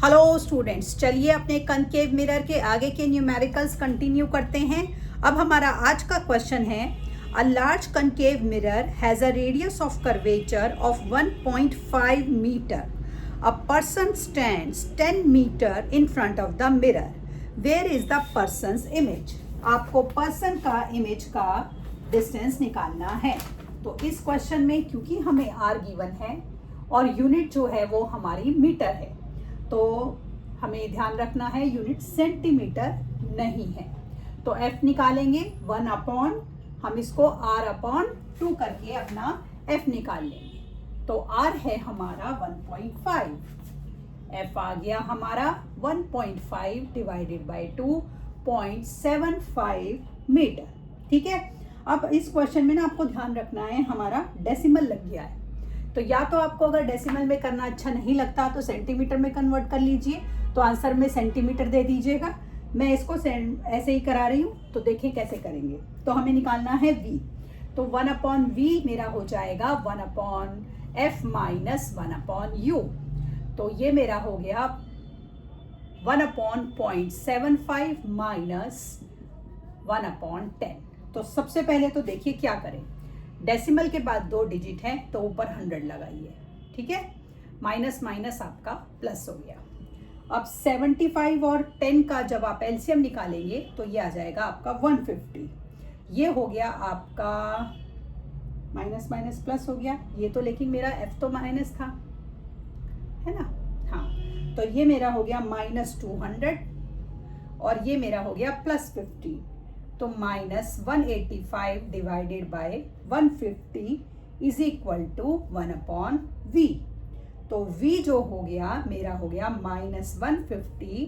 Hello students, चलिए अपने concave mirror के आगे के न्यूमेरिकल्स कंटिन्यू करते हैं। अब हमारा आज का क्वेश्चन है, a large concave mirror has a radius of curvature of 1.5 metre. A person stands 10 metre in front of the mirror. Where is the person's image? आपको पर्सन का इमेज का डिस्टेंस निकालना है। तो इस क्वेश्चन में क्योंकि हमें आर गिवन है और यूनिट जो है वो हमारी मीटर है, तो हमें ध्यान रखना है यूनिट सेंटीमीटर नहीं है। तो एफ निकालेंगे 1 अपॉन, हम इसको आर अपॉन 2 करके अपना एफ निकाल लेंगे। तो आर है हमारा 1.5, एफ आ गया हमारा 1.5 डिवाइडेड बाई 2.75 मीटर। ठीक है। अब इस क्वेश्चन में ना आपको ध्यान रखना है, हमारा डेसिमल लग गया है। तो या तो आपको अगर डेसिमल में करना अच्छा नहीं लगता तो सेंटीमीटर में कन्वर्ट कर लीजिए, तो आंसर में सेंटीमीटर दे दीजिएगा। मैं इसको ऐसे ही करा रही हूँ, तो देखिए कैसे करेंगे। तो हमें निकालना है v, तो 1 अपॉन v मेरा हो जाएगा 1 upon f minus 1 upon u। तो ये मेरा हो गया 1 अपॉन 0.75 माइनस 1 अपॉन 10। तो सबसे पहले तो देखिए क्या करें, डेसिमल के बाद 2 डिजिट है तो ऊपर 100 लगाइए। ठीक है, माइनस माइनस आपका प्लस हो गया। अब 75 और 10 का जब आप एलसीएम निकालेंगे तो ये आ जाएगा आपका 150। ये हो गया आपका माइनस माइनस प्लस हो गया। ये तो लेकिन मेरा एफ तो माइनस था, है ना। हाँ, तो ये मेरा हो गया माइनस 200 और ये मेरा हो गया प्लस 50। तो minus 185 divided by 150 is equal to 1 upon v। तो v जो हो गया मेरा हो गया माइनस 150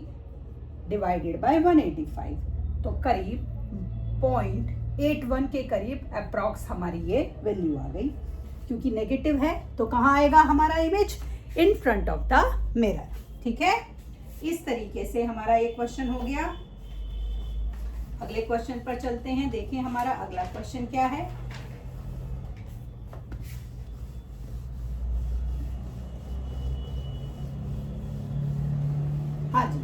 डिवाइडेड बाय 185। तो करीब 0.81 के करीब अप्रॉक्स हमारी ये वैल्यू आ गई। क्योंकि नेगेटिव है तो कहाँ आएगा हमारा image? In front of the mirror. ठीक है, इस तरीके से हमारा ये क्वेश्चन हो गया। अगले क्वेश्चन पर चलते हैं। देखिए हमारा अगला क्वेश्चन क्या है। हाँ जी,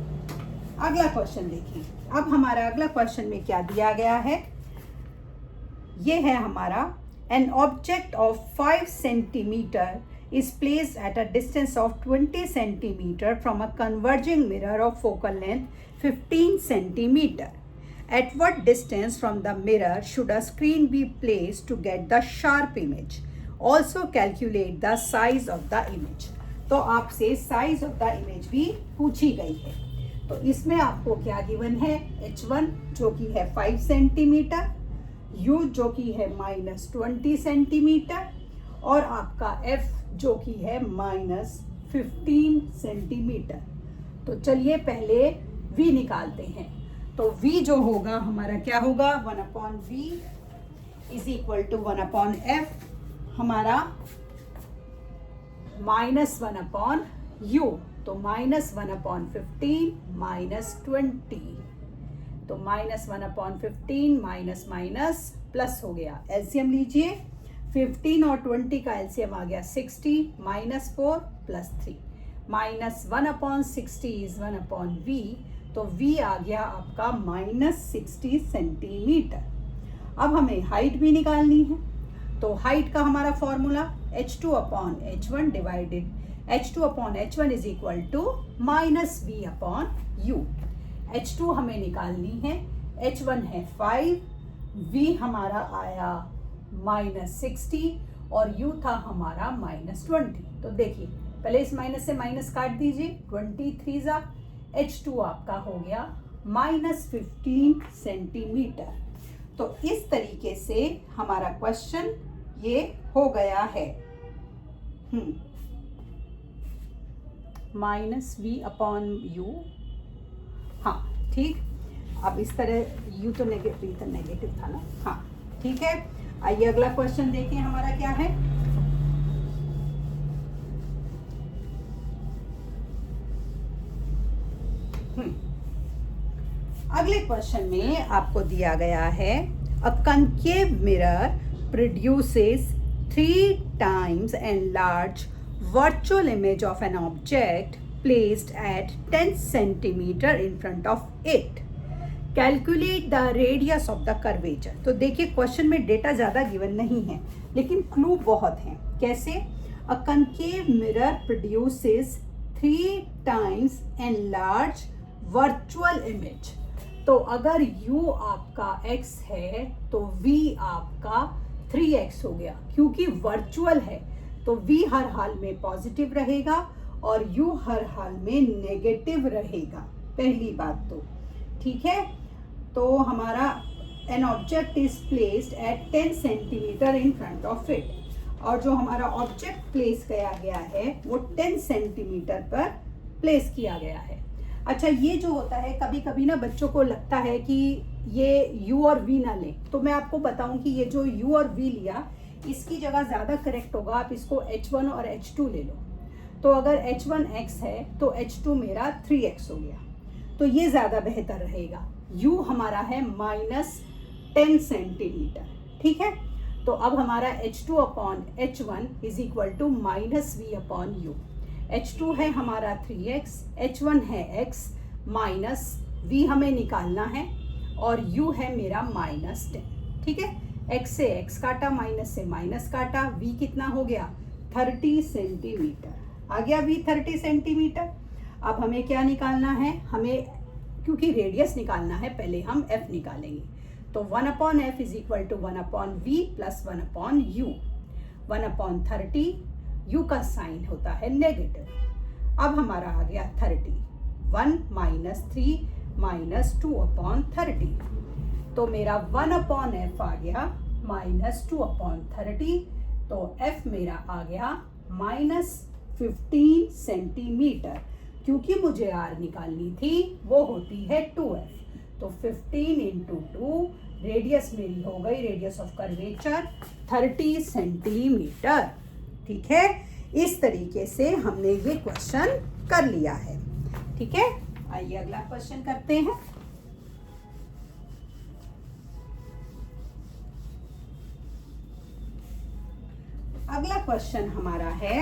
अगला क्वेश्चन देखिए। अब हमारा अगला क्वेश्चन में क्या दिया गया है, ये है हमारा an object of 5 centimetre is placed at a distance of 20 centimeter from a converging mirror of focal length 15 centimeter. At what distance from the mirror should a screen be placed to get the sharp image? Also calculate the size of the image. तो आपसे size of the image भी पूछी गई है। तो इसमें आपको क्या गिवन है, h1 जो कि है 5 सेंटीमीटर, u जो कि है माइनस 20 सेंटीमीटर और आपका f जो कि है माइनस 15 सेंटीमीटर। तो चलिए पहले v निकालते हैं। तो v जो होगा हमारा क्या होगा, 1 upon v is equal to 1 upon f, हमारा माइनस 1 अपॉन u। तो माइनस 1 अपॉन 15 माइनस 20, तो minus 1 upon 15 minus minus plus हो गया। एलसीएम लीजिए, 15 और 20 का एलसीएम आ गया 60 minus 4 plus 3, minus 1 upon 60 is 1 upon v। तो v आ गया आपका माइनस 60 सेंटीमीटर। अब हमें हाइट भी निकालनी है। तो हाइट का हमारा formula h2 upon h1 divided h2 upon h1 is equal to minus v upon u। h2 हमें निकालनी है, h1 है 5, v हमारा आया माइनस 60 और u था हमारा माइनस 20। तो देखिए पहले इस माइनस से माइनस काट दीजिए, 23 जा h2 आपका हो गया माइनस 15 सेंटीमीटर। तो इस तरीके से हमारा क्वेश्चन ये हो गया है। Minus v upon u। हाँ ठीक, अब इस तरह u तो नेगेटिव था ना। हाँ ठीक है, आइए अगला क्वेश्चन देखें हमारा क्या है। अगले क्वेश्चन में आपको दिया गया है, a concave mirror produces 3 times enlarged virtual image of an object placed at 10 centimeter in front of it. Calculate the radius of the curvature. तो देखिए क्वेश्चन में डेटा ज़्यादा गिवन नहीं है लेकिन क्लू बहुत हैं. कैसे? A concave mirror produces 3 times enlarged virtual image. तो अगर u आपका x है तो v आपका 3x हो गया. क्योंकि वर्चुअल है तो v हर हाल में पॉजिटिव रहेगा और u हर हाल में नेगेटिव रहेगा. पहली बात तो ठीक है. तो हमारा an object is placed at 10 centimetre in front of it. और जो हमारा ऑब्जेक्ट प्लेस किया गया है वो 10 सेंटीमीटर पर प्लेस किया गया है. अच्छा, ये जो होता है कभी कभी ना बच्चों को लगता है कि ये u और v ना लें. तो मैं आपको बताऊं कि ये जो u और v लिया इसकी जगह ज़्यादा करेक्ट होगा आप इसको h1 और h2 ले लो. तो अगर h1 x है तो h2 मेरा 3x हो गया. तो ये ज़्यादा बेहतर रहेगा. u हमारा है -10 सेंटीमीटर. ठीक है. तो अब हमारा h2 upon h1 is equal to -v upon u. h2 है हमारा 3x, h1 है x, माइनस v हमें निकालना है और u है मेरा -10. ठीक है. x से x काटा, माइनस से माइनस काटा, v कितना हो गया 30 सेंटीमीटर. आ गया v 30 सेंटीमीटर. अब हमें क्या निकालना है? हमें क्योंकि रेडियस निकालना है पहले हम f निकालेंगे. तो 1 upon f is equal to 1 upon v plus 1 upon u. 1 upon 30, u का साइन होता है नेगेटिव. अब हमारा आ गया 30. 1 माइनस 3 माइनस 2 अपॉन 30. तो मेरा 1 अपॉन एफ आ गया -2 अपॉन 30. तो f मेरा आ गया -15 सेंटीमीटर. क्योंकि मुझे r निकालनी थी वो होती है 2f. तो 15 इंटू 2, रेडियस मेरी हो गई, रेडियस ऑफ कर्वेचर 30 सेंटीमीटर. ठीक है. इस तरीके से हमने ये क्वेश्चन कर लिया है. ठीक है. आइए अगला क्वेश्चन करते हैं. अगला क्वेश्चन हमारा है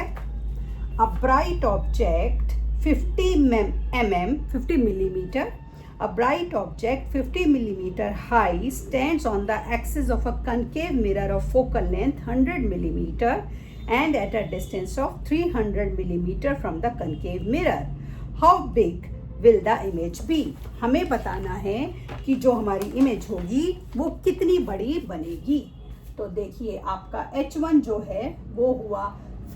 a bright object 50 millimeter. A bright object 50 millimeter high stands on the axis of a concave mirror of focal length 100 millimeter and at a distance of 300 millimeter from the concave mirror. How big will the image be? हमें बताना है कि जो हमारी image होगी वो कितनी बड़ी बनेगी. तो देखिए आपका h1 जो है वो हुआ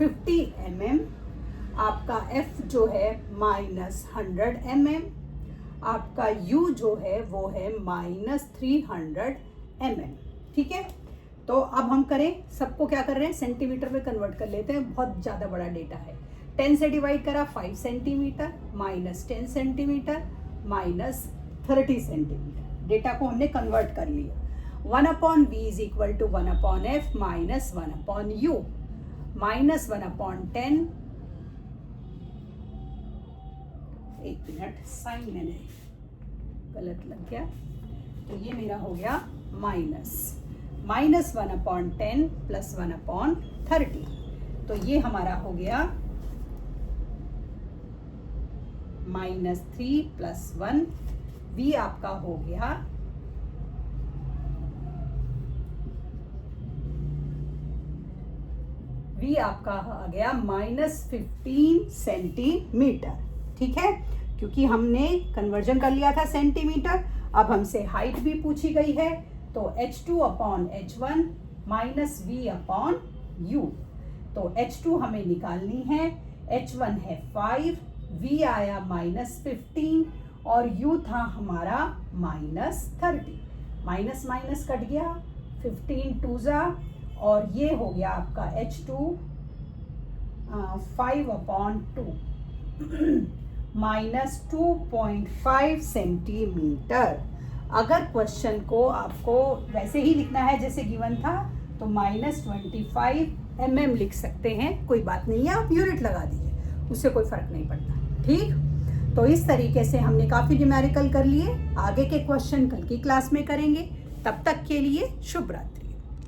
50 mm, आपका f जो है -100 mm, आपका u जो है वो है -300 mm. ठीक है. तो अब हम करें, सबको क्या कर रहे हैं सेंटीमीटर में कन्वर्ट कर लेते हैं. बहुत ज़्यादा बड़ा डेटा है. 10 से डिवाइड करा 5 सेंटीमीटर, -10 सेंटीमीटर, -30 सेंटीमीटर. डेटा को हमने कन्वर्ट कर लिया. 1 upon v is equal to 1 upon f minus 1 upon u. -1 upon 10. एक मिनट, साइन मैंने गलत लग गया. तो ये मेरा हो गया -1 अपॉन 10 प्लस 1 अपॉन 30. तो ये हमारा हो गया -3 प्लस 1. v आपका हो गया आपका आ गया -15 सेंटीमीटर. ठीक है. क्योंकि हमने कन्वर्जन कर लिया था सेंटीमीटर. अब हमसे हाइट भी पूछी गई है. तो h2 upon h1 minus v upon u. तो h2 हमें निकालनी है. h1 है 5, v आया -15 और u था हमारा -30. माइनस माइनस कट गया, 15 2 और ये हो गया आपका h2 5 अपॉन 2 -2.5 सेंटीमीटर. अगर क्वेश्चन को आपको वैसे ही लिखना है जैसे गिवन था तो -25 mm लिख सकते हैं. कोई बात नहीं है, आप यूनिट लगा दीजिए, उससे कोई फर्क नहीं पड़ता. ठीक. तो इस तरीके से हमने काफ़ी न्यूमेरिकल कर लिए. आगे के क्वेश्चन कल की क्लास में करेंगे. तब तक के लिए शुभ रात्रि.